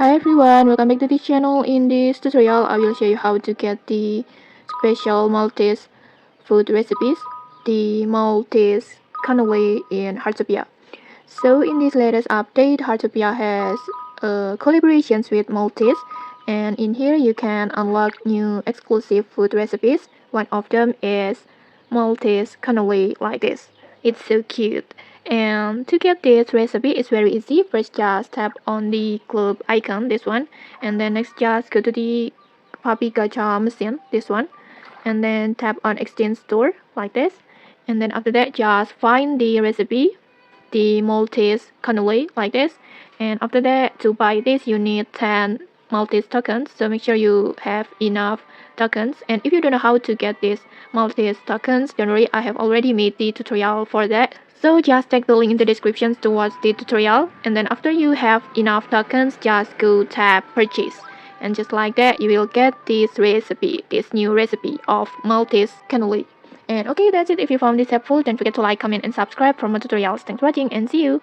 Hi everyone, welcome back to this channel. In this tutorial, I will show you how to get the special Maltese food recipes, the Maltese Canelé in Heartopia. So in this latest update, Heartopia has collaborations with Maltese, and in here you can unlock new exclusive food recipes. One of them is Maltese Canelé like this. It's so cute. And to get this recipe, it's very easy. First, just tap on the club icon, this one, and then next, just go to the puppy gacha machine, this one, and then tap on Exchange Store like this. And then after that, just find the recipe, the Maltese Canelé like this. And after that, to buy this, you need 10 Maltese tokens. So make sure you have enough tokens. And if you don't know how to get these Maltese tokens, don't worry, I have already made the tutorial for that. So just check the link in the description to watch the tutorial. And then after you have enough tokens, just go tap purchase. And just like that, you will get this recipe, this new recipe of Maltese Canelé. And okay, that's it. If you found this helpful, don't forget to like, comment, and subscribe for more tutorials. Thanks for watching and see you!